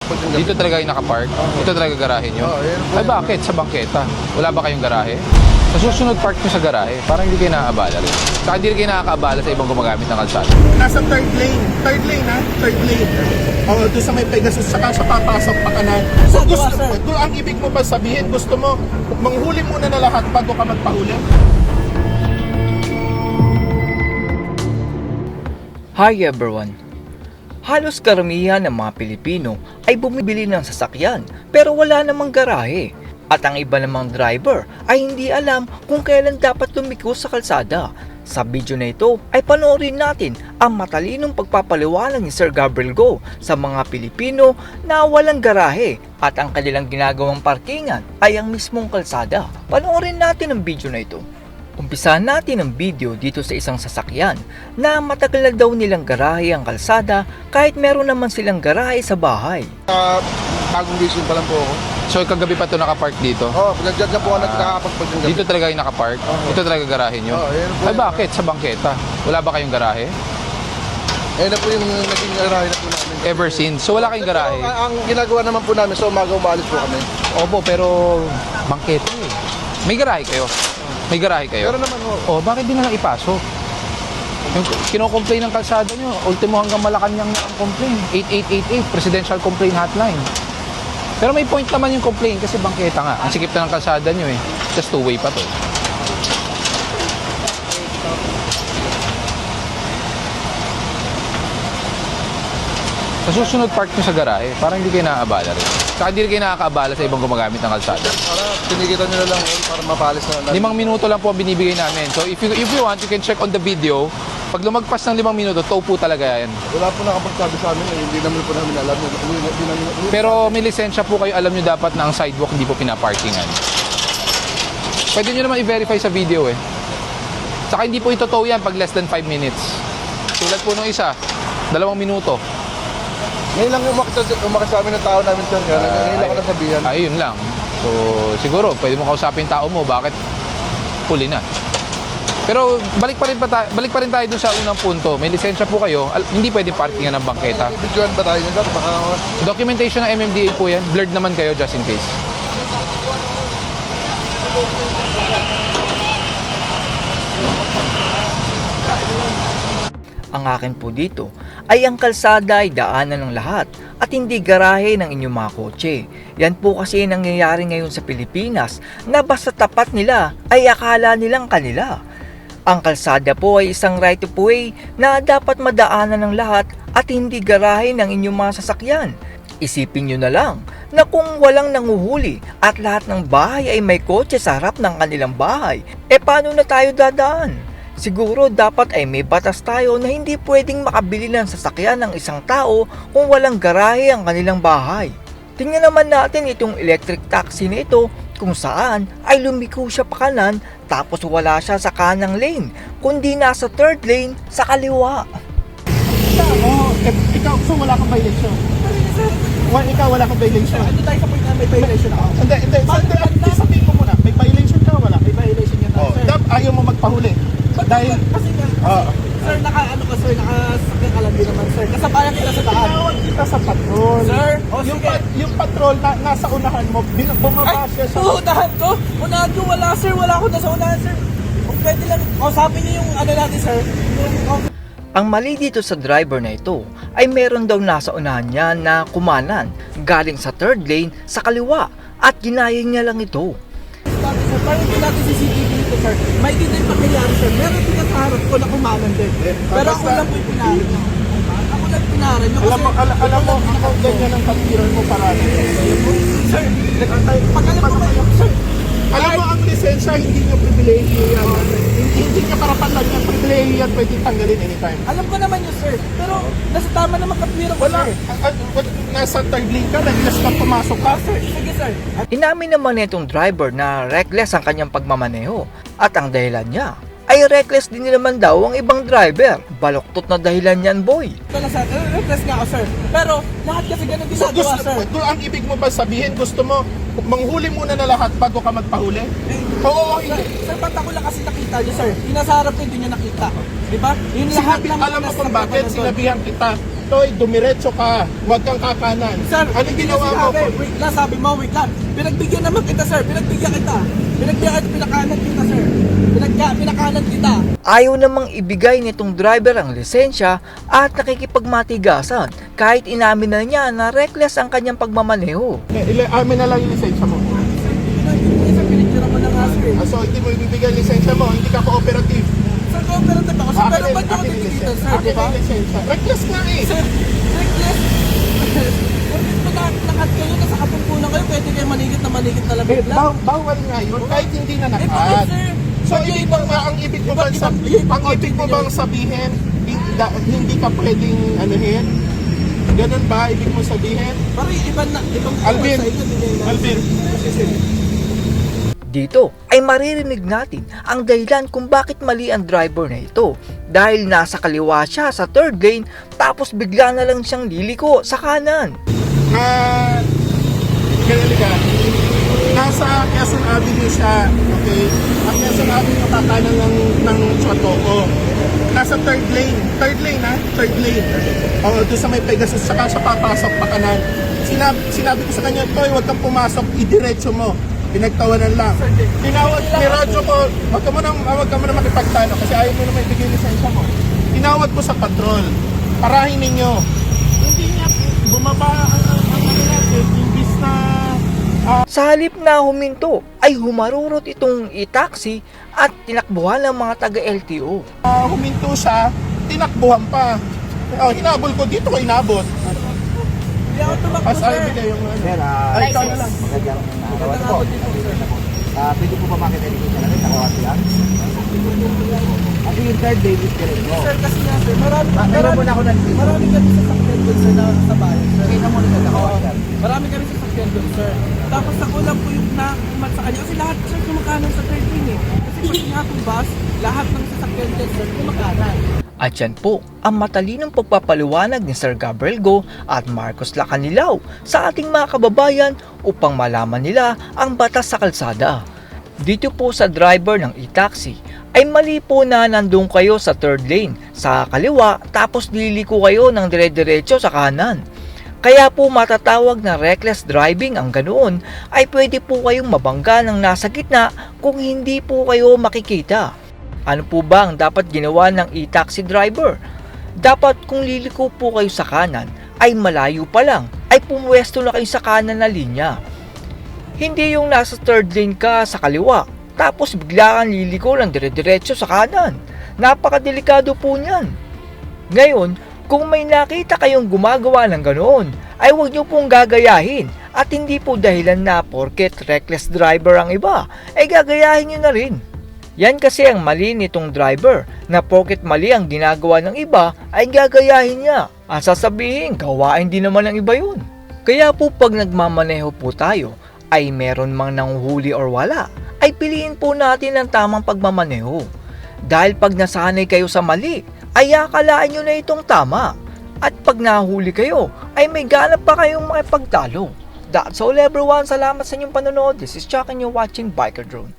nakapagpag ng gabi. Dito talaga yung nakapark? Ito talaga garahe nyo? Ay bakit? Sa bangketa? Wala ba kayong garahe? Sa susunod park nyo sa garahe, parang hindi kayo nakakabala rin. Saka hindi rin kayo nakakabala sa ibang gumagamit ng kalsada. Nasa third lane. Third lane ha? Third lane. Oo, doon sa may Pegasus, saka sa papasok pa kanan. So gusto, ang ibig mo ba sabihin, gusto mo, manghuli muna na lahat bago ka magpahuli? Hi everyone! Halos karamihan ng mga Pilipino ay bumibili ng sasakyan pero wala namang garahe. At ang iba namang driver ay hindi alam kung kailan dapat lumiko sa kalsada. Sa video na ito ay panoorin natin ang matalinong pagpapaliwanag ni Sir Gabriel Go sa mga Pilipino na walang garahe at ang kanilang ginagawang parkingan ay ang mismong kalsada. Panoorin natin ang video na ito. Umpisahan natin ang video dito sa isang sasakyan na matagal na daw nilang garahe ang kalsada kahit meron naman silang garahe sa bahay. Bagong gising pa lang po ako. So kagabi pa ito nakapark dito? Oo, pinagdyan na po ako nakakapagpag ng gabi. Dito talaga yung nakapark? Ito talaga garahe nyo? Ay bakit? Sa bangketa? Wala ba kayong garahe? Na po yung naging garahe na po namin. Ever since? So wala kayong garahe? Pero, ang ginagawa naman po namin, so umaga umalis po kami. Opo, pero bangketa eh. May garahe kayo? May garahe kayo? Pero naman ho. Oh, bakit di na lang ipasok? Yung kino-complain ng kalsada nyo, ultimo hanggang Malacanang na ang complain. 8888, Presidential Complaint Hotline. Pero may point naman yung complaint kasi bangketa nga. Ang sikip na ng kalsada nyo eh. Just two-way pa to. Sa susunod park nyo sa garahe, parang hindi kayo nakakabala rin. Saka hindi rin kayo nakakabala sa ibang gumagamit ng kalsada. Para tinigitan nyo na lang para mapalis na lang. 5 minuto lang po ang binibigay namin. So if you want, you can check on the video. Pag lumagpas ng 5 minuto, tow po talaga yan. Wala po nakapagsabi sa amin, hindi naman po namin alam. Pero may lisensya po kayo, alam nyo dapat na ang sidewalk hindi po pinaparkingan. Pwede nyo naman i-verify sa video eh. Saka hindi po ito tow yan pag less than 5 minutes. Tulad po nung isa, 2 minuto. Ngayon lang umakas sa amin ng tao namin sir. Ngayon lang ako nasabihan. Ayun lang. So siguro, pwede mo kausapin yung tao mo, bakit huli na. Pero balik pa rin tayo dun sa unang punto. May lisensya po kayo, hindi pwedeng parkingan ng bangketa. Videoan ba tayo nito? Baka... Documentation ng MMDA po yan. Blurred naman kayo just in case. Ang akin po dito ay ang kalsada ay daanan ng lahat at hindi garahe ng inyong mga kotse. Yan po kasi nangyayari ngayon sa Pilipinas na basta tapat nila ay akala nilang kanila. Ang kalsada po ay isang right of way na dapat madaanan ng lahat at hindi garahe ng inyong mga sasakyan. Isipin nyo na lang na kung walang nanguhuli at lahat ng bahay ay may kotse sa harap ng kanilang bahay, paano na tayo dadaan? Siguro dapat ay may batas tayo na hindi pwedeng makabili ng sasakyan ng isang tao kung walang garahe ang kanilang bahay. Tingnan naman natin itong electric taxi na ito kung saan ay lumiko siya pa kanan tapos wala siya sa kanang lane kundi nasa third lane sa kaliwa. Ikaw, so wala kang violation? Ikaw wala kang violation? Ito tayo sa point na may violation ako. Hindi. Sabihin mo muna, may violation ka o wala? May violation yan na, sir. Ayaw mo magpahuli. Dahil... Kasi sir, nakasakyan ka lang din naman, sir. Kasabayan kita sa daan. Tinawag kita sa patrol. Sir, Yung patrol na nasa unahan mo, bumaba siya sa... unahan ko? Unahan ko, wala, sir. Wala ako nasa unahan, sir. Kung pwede lang, sabi niyo yung ano natin, sir. Ang mali dito sa driver na ito ay meron daw nasa unahan niya na kumanan galing sa third lane sa kaliwa at ginaya niya lang ito. Parang hindi natin CCTV dito, sir. May din yung pangyayari, sir. Meron din ang harap ko na kumanan din. Pero ako lang po yung pinaran niyo. Ako lang yung pinaran niyo. Alam mo, ako ganyan ang pagkiran mo parang. Sir, pag alam mo kayo, sir. Alam mo, ang lisensya, hindi nyo privilegyo yan. Hindi nyo karapatan yan. Privilegyo yan, pwede tanggalin anytime. Alam ko naman yun, sir. Pero nasa tama naman katwiran ko, Wala. sir. Nasa third lane ka, nag-less ka pumasok ka. Sige, sir. Inamin naman nitong driver na reckless ang kanyang pagmamaneho at ang dahilan niya ay reckless din naman daw ang ibang driver. Baloktot na dahilan yan, boy. Ito na, sir. Request nga ako, sir. Pero lahat kasi ganun ginagawa, sir. Ang ibig mo ba sabihin, gusto mo manghuli muna na lahat bago ka magpahuli? Oo, hindi. Sir, ba't ako lang kasi nakita niyo, sir? Yung nasa harap ko, hindi niyo nakita. Di ba? Yung lahat ng Alam mo kung bakit sinabihan kita Toy, dumiretso ka. Huwag kang kakanan. Sir, Ano ginawa mo? Wait lang, sabi mo, wait lang. Pinagbigyan naman kita, sir. Pinagbigyan kita. Pinakanan kita, sir. Pinakanan kita. Ayaw namang ibigay nitong driver ang lisensya at nakikipagmatigasan kahit inamin na niya na reckless ang kanyang pagmamaneho. Amin na lang yung lisensya mo. Sir, pinicture mo na nga, sir. So, hindi mo ibibigay yung lisensya mo. Hindi ka cooperative. Sir, cooperative ako. Sir, pero ba't ako dito, sir? Di ba? Reckless nga eh. Sir, reckless. Bakit ba lahat kayo? Nasa kapungkulan kayo, pwede kayo manigit talaga. Bawal nga yun kahit hindi na Bakit, nakat. sir? So, ang ibig mo bang sabihin, hindi ka pwedeng anuhin? Ganun ba ibig mo sabihin? Parang ibang Alvin, sa inyo, bigay na. Alvin, Dito ay maririnig natin ang dahilan kung bakit mali ang driver na ito dahil nasa kaliwa siya sa third lane tapos bigla na lang siyang liliko sa kanan. ganun ka. Nasa Quezon Avenue siya, okay? Ang Quezon Avenue kakanan ng Chuatoco. Nasa third lane ha? Third lane. Doon sa may Pegasus, saka siya papasok pa kanan. Sinabi ko sa kanya, Toy, huwag kang pumasok, idiretso mo. Pinagtawanan lang. Tinawag, niradyo ko, huwag ka mo na makipagtalo kasi ayaw mo na may bigay lisensya mo. Tinawag ko sa patrol, parahin ninyo. Hindi niya bumaba ang ano natin, imbis na Sa halip na huminto ay humarurot itong i-taxi at tinakbuhan ng mga taga-LTO. huminto siya, tinakbuhan pa. Hinabol ko, dito ko inabot. Hindi ako tumakbo, Pas sir. ayaw bigay yung ano. Sir, Ikaw na lang. magandang araw Magandang po. hapon din po, sir. Pwede po ba makita dito sa namin sa kawati lang? Kasi yung third day is direct mo. Sir, kasi nga, sir, marami muna ako nandito. marami kami sa sakyan doon, sir, sa bahay, sir. Kaya muna sa kawati lang. Marami kami sa sakyan doon, sir. Tapos ako lang po yung nakumat sa kanya. Kasi lahat, sir, kumakanan sa third lane eh. Kasi pag nga po bus, lahat ng sasakyan dyan, sir, kumakanan. At yan po ang matalinong pagpapaliwanag ni Sir Gabriel Go at Marcos Lacanilaw sa ating mga kababayan upang malaman nila ang batas sa kalsada. Dito po sa driver ng e-taxi ay mali po na nandun kayo sa third lane sa kaliwa tapos liliko kayo ng dire-diretso sa kanan. Kaya po matatawag na reckless driving ang ganoon ay pwede po kayong mabangga ng nasa gitna kung hindi po kayo makikita. Ano po ba ang dapat ginawa ng e-taxi driver? Dapat kung liliko po kayo sa kanan ay malayo pa lang ay pumwesto na kayo sa kanan na linya. Hindi yung nasa third lane ka sa kaliwa tapos bigla kang liliko ng dire-diretso sa kanan. Napakadelikado po niyan. Ngayon, kung may nakita kayong gumagawa ng ganoon ay huwag nyo pong gagayahin at hindi po dahilan na porket reckless driver ang iba ay gagayahin nyo na rin. Yan kasi ang mali nitong driver na porket mali ang ginagawa ng iba ay gagayahin niya. Ang sasabihin, gawain din naman ng iba yun. Kaya po pag nagmamaneho po tayo ay meron mang nanguhuli or wala, ay piliin po natin ang tamang pagmamaneho. Dahil pag nasanay kayo sa mali, ay akalaan nyo na itong tama. At pag nahuli kayo, ay may ganap pa kayong makipagtalo. That's all everyone. Salamat sa inyong panonood. This is Chuck and you're watching Biker Drone.